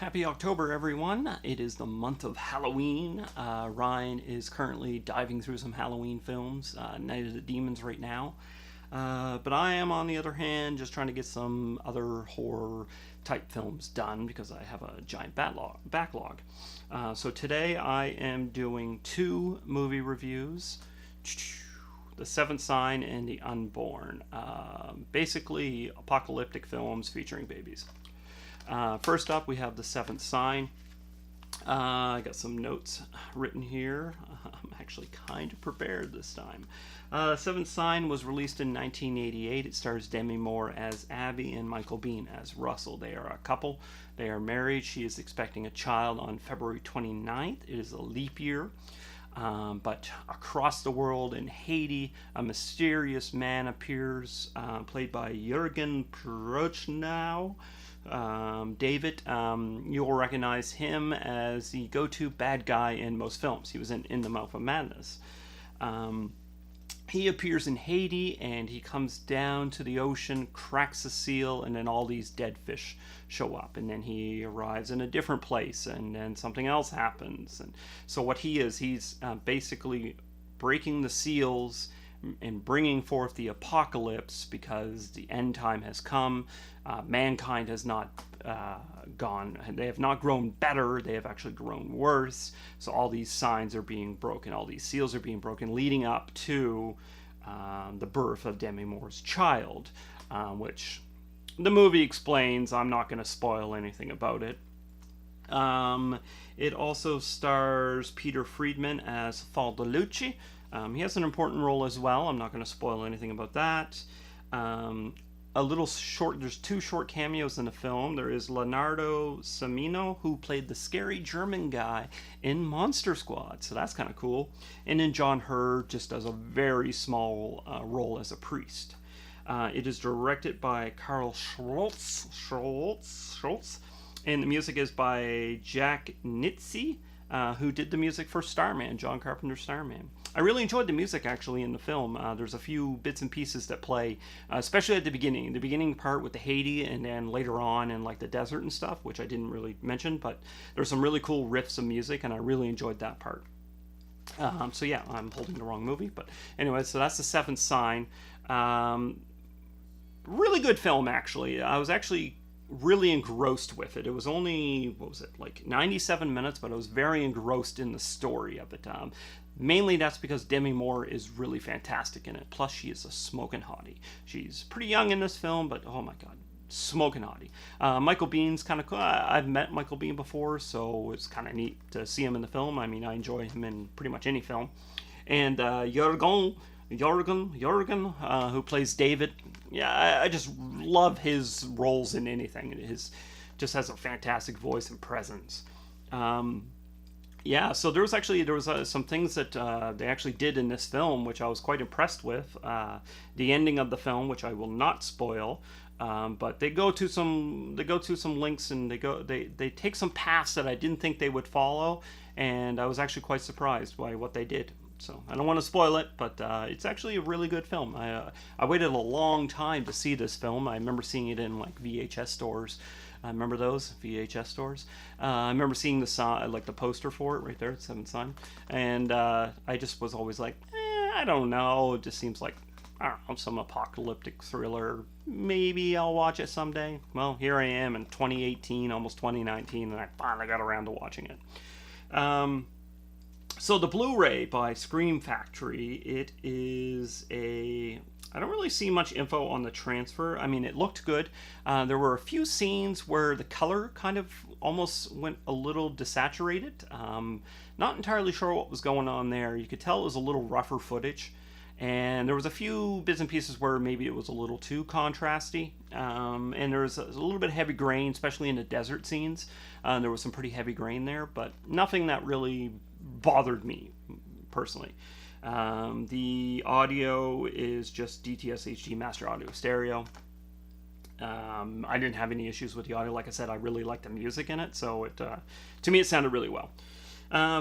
Happy October, everyone. It is the month of Halloween. Ryan is currently diving through some Halloween films, Night of the Demons right now. But I am, on the other hand, just trying to get some other horror type films done because I have a giant backlog. So today I am doing two movie reviews. The Seventh Sign and The Unborn. Basically, apocalyptic films featuring babies. First up, we have The Seventh Sign. I got some notes written here. I'm actually kind of prepared this time. Seventh Sign was released in 1988. It stars Demi Moore as Abby and Michael Biehn as Russell. They are a couple. They are married. She is expecting a child on February 29th. It is a leap year. But across the world in Haiti, a mysterious man appears, played by Jürgen Prochnow. David, you'll recognize him as the go-to bad guy in most films. He was in The Mouth of Madness. He appears in Haiti and he comes down to the ocean, cracks a seal, and then all these dead fish show up. And then he arrives in a different place and then something else happens. And so what he's basically breaking the seals and bringing forth the apocalypse because the end time has come. Mankind has not they have not grown better, they have actually grown worse. So all these signs are being broken, all these seals are being broken, leading up to the birth of Demi Moore's child, which the movie explains. I'm not going to spoil anything about it. It also stars Peter Friedman as Faldalucci. He has an important role as well. I'm not going to spoil anything about that. There's two short cameos in the film. There is Leonardo Samino, who played the scary German guy in Monster Squad, so that's kind of cool. And then John Hurd just does a very small role as a priest. It is directed by Karl Schultz, and the music is by Jack Nitze, who did the music for Starman, John Carpenter's Starman. I really enjoyed the music, actually, in the film. There's a few bits and pieces that play, especially at the beginning part with the Haiti, and then later on in like the desert and stuff, which I didn't really mention, but there's some really cool riffs of music, and I really enjoyed that part. So yeah, I'm holding the wrong movie, but anyway, so that's The Seventh Sign. Really good film, actually. I was actually really engrossed with it. It was only, like 97 minutes, but I was very engrossed in the story of it. Mainly that's because Demi Moore is really fantastic in it. Plus, she is a smoking hottie. She's pretty young in this film, but oh my god, smoking hottie. Michael Bihn's kind of cool. I've met Michael Biehn before, so it's kind of neat to see him in the film. I mean, I enjoy him in pretty much any film. And Jürgen, who plays David. Yeah, I just love his roles in anything. His just has a fantastic voice and presence. Yeah, so there was some things that they actually did in this film, which I was quite impressed with. The ending of the film, which I will not spoil, but they go to some links, and they take some paths that I didn't think they would follow, and I was actually quite surprised by what they did. So I don't want to spoil it, but it's actually a really good film. I waited a long time to see this film. I remember seeing it in like VHS stores. I remember those VHS stores. I remember seeing the poster for it right there, Seventh Sign, and I just was always like, I don't know. It just seems like, I don't know, some apocalyptic thriller. Maybe I'll watch it someday. Well, here I am in 2018, almost 2019, and I finally got around to watching it. So the Blu-ray by Scream Factory, it is I don't really see much info on the transfer. I mean, it looked good. There were a few scenes where the color kind of almost went a little desaturated. Not entirely sure what was going on there. You could tell it was a little rougher footage. And there was a few bits and pieces where maybe it was a little too contrasty. And there was a little bit of heavy grain, especially in the desert scenes. There was some pretty heavy grain there, but nothing that really bothered me personally. The audio is just DTS HD Master Audio Stereo. I didn't have any issues with the audio. Like I said, I really liked the music in it, so to me it sounded really well.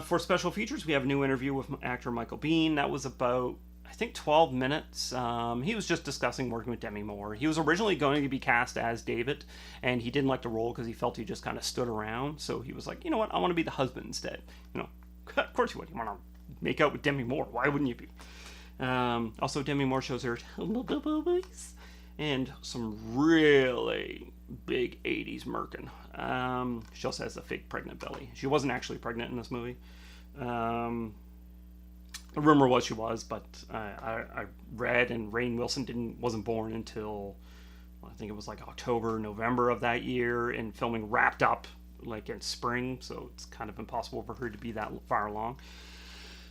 For special features, we have a new interview with actor Michael Biehn. That was about, I I think 12 minutes. He was just discussing working with Demi Moore. He was originally going to be cast as David, and he didn't like the role because he felt he just kind of stood around. So he was like, you know what, I want to be the husband instead. Of course you would. You want to make out with Demi Moore. Why wouldn't you be? Also, Demi Moore shows her boobies and some really big 80s merkin. She also has a fake pregnant belly. She wasn't actually pregnant in this movie. The rumor was she was, but I read, and Rainn Wilson wasn't born until, I think it was like October, November of that year, and filming wrapped up like in spring, so it's kind of impossible for her to be that far along.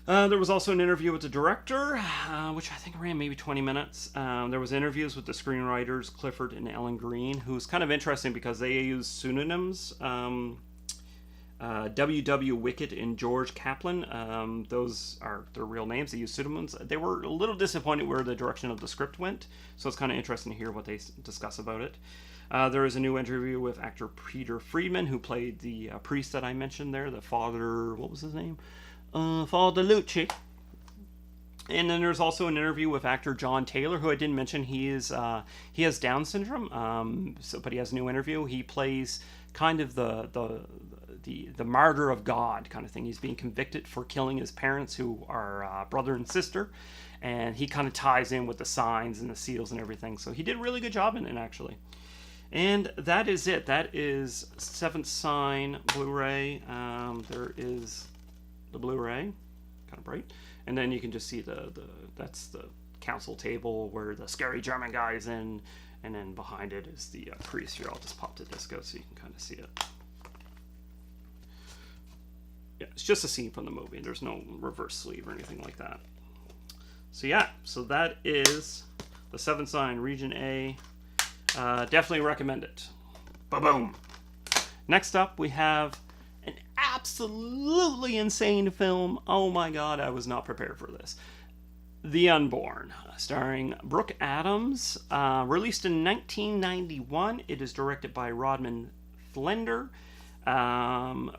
There was also an interview with the director, which I think ran maybe 20 minutes. There was interviews with the screenwriters, Clifford and Ellen Green, who's kind of interesting because they use pseudonyms. W.W. Wickett and George Kaplan, those are their real names. They use pseudonyms. They were a little disappointed where the direction of the script went, so it's kind of interesting to hear what they discuss about it. There is a new interview with actor Peter Friedman, who played the priest that I mentioned there, the father, what was his name? Father Lucci. And then there's also an interview with actor John Taylor, who I didn't mention. He has Down syndrome, but he has a new interview. He plays kind of the martyr of God kind of thing. He's being convicted for killing his parents, who are brother and sister, and he kind of ties in with the signs and the seals and everything. So he did a really good job in it, actually. And that is it. That is Seventh Sign Blu-ray. There is the Blu-ray, kind of bright, and then you can just see that's the council table where the scary German guy is in, and then behind it is the priest. Here, I'll just pop the disco so you can kind of see it. Yeah, it's just a scene from the movie. There's no reverse sleeve or anything like that. So yeah, so that is the Seventh Sign Region A. Definitely recommend it. Ba-boom. Next up, we have an absolutely insane film. Oh my god, I was not prepared for this. The Unborn, starring Brooke Adams, released in 1991. It is directed by Rodman Flender.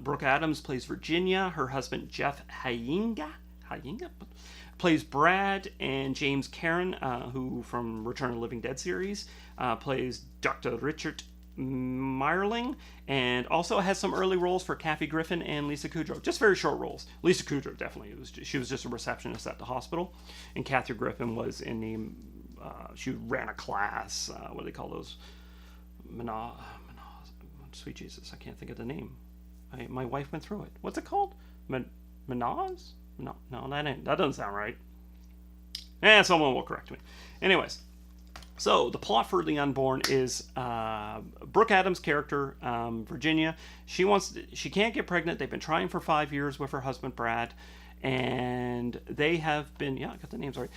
Brooke Adams plays Virginia. Her husband, Jeff Hyinga plays Brad, and James Karen, who from Return of the Living Dead series, plays Dr. Richard Meyerling, and also has some early roles for Kathy Griffin and Lisa Kudrow. Just very short roles. Lisa Kudrow definitely. She was just a receptionist at the hospital, and Kathy Griffin was in the. She ran a class. What do they call those? Sweet Jesus, I can't think of the name. My wife went through it. What's it called? Menaz? No, that doesn't sound right. Someone will correct me. Anyways. So, the plot for The Unborn is Brooke Adams' character, Virginia. She can't get pregnant. They've been trying for 5 years with her husband, Brad. And they have been, I got the names right.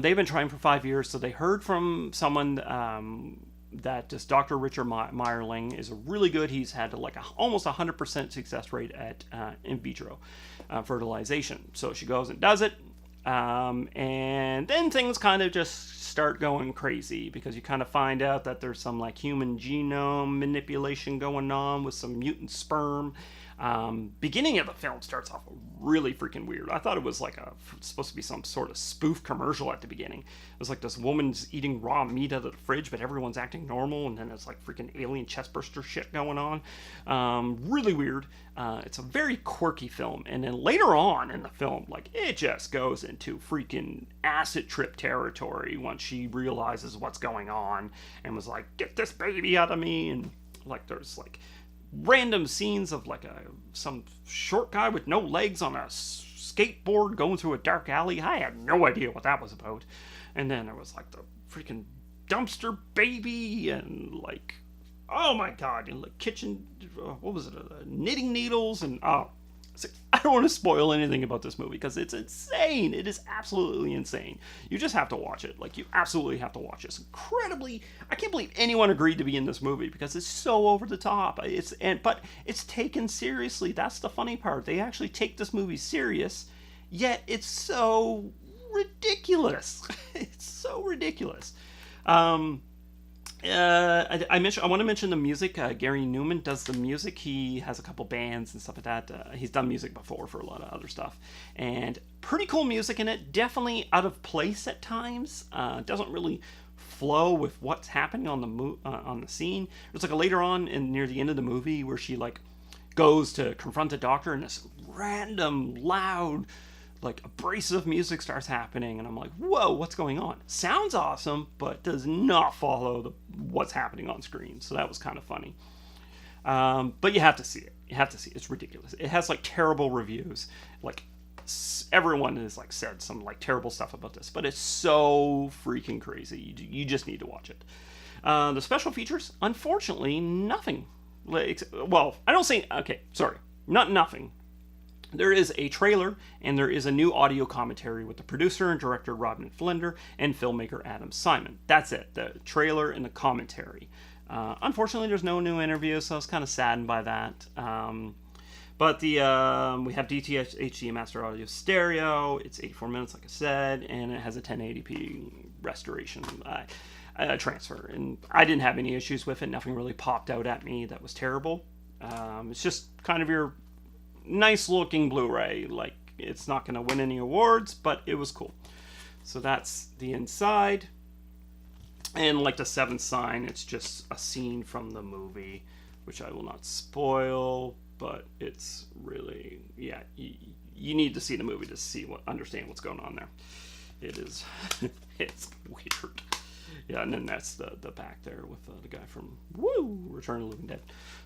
They've been trying for 5 years. So, they heard from someone that this Dr. Richard Meyerling is really good. He's had almost 100% success rate at in vitro fertilization. So, she goes and does it. And then things kind of just start going crazy because you kind of find out that there's some human genome manipulation going on with some mutant sperm. Beginning of the film starts off really freaking weird. I thought it was supposed to be some sort of spoof commercial at the beginning. It was like this woman's eating raw meat out of the fridge, but everyone's acting normal, and then it's freaking alien chestburster shit going on. Really weird. It's a very quirky film, and then later on in the film, it just goes into freaking acid trip territory once she realizes what's going on and was like, "Get this baby out of me!" And there's random scenes of some short guy with no legs on a skateboard going through a dark alley. I had no idea what that was about. And then there was the freaking dumpster baby and oh my god, and kitchen, what was it, knitting needles, and I don't want to spoil anything about this movie because it's insane. It is absolutely insane. You just have to watch it. You absolutely have to watch it. It's incredibly. I can't believe anyone agreed to be in this movie because it's so over the top. But it's taken seriously. That's the funny part. They actually take this movie serious, yet it's so ridiculous. It's so ridiculous. I want to mention the music. Gary Newman does the music. He has a couple bands and stuff like that. He's done music before for a lot of other stuff, and pretty cool music in it. Definitely out of place at times. Doesn't really flow with what's happening on on the scene. There's like a later on in near the end of the movie where she like goes to confront the doctor, and this random loud like abrasive music starts happening, and I'm like, whoa, what's going on? Sounds awesome, but does not follow what's happening on screen. So that was kind of funny. But you have to see it. You have to see it. It's ridiculous. It has like terrible reviews. Like everyone has like said some like terrible stuff about this, but it's so freaking crazy. You just need to watch it. The special features, unfortunately, nothing. Well, I don't say, okay, sorry, not nothing. There is a trailer, and there is a new audio commentary with the producer and director Robin Flinder and filmmaker Adam Simon. That's it, the trailer and the commentary. Unfortunately, there's no new interview, so I was kind of saddened by that. But we have DTS HD Master Audio Stereo. It's 84 minutes, like I said, and it has a 1080p restoration transfer. And I didn't have any issues with it. Nothing really popped out at me that was terrible. It's just kind of your nice looking Blu-ray. Like, it's not going to win any awards, but it was cool. So that's the inside. And like the seventh sign, it's just a scene from the movie, which I will not spoil, but it's really, yeah, you need to see the movie to understand what's going on there. It is, it's weird. Yeah, and then that's the back there with the guy from Return of the Living Dead.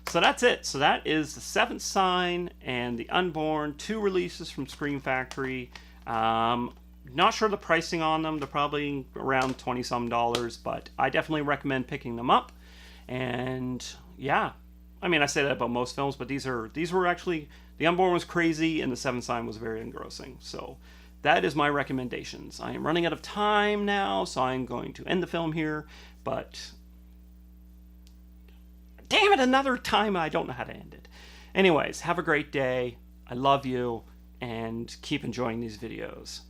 So that's it. So that is the Seventh Sign and the Unborn, 2 releases from Scream Factory. Not sure the pricing on them. They're probably around $20-some, but I definitely recommend picking them up. And yeah, I mean, I say that about most films, but these were actually, the Unborn was crazy and the Seventh Sign was very engrossing. So that is my recommendations. I am running out of time now, so I'm going to end the film here, but damn it, another time I don't know how to end it. Anyways, have a great day. I love you, and keep enjoying these videos.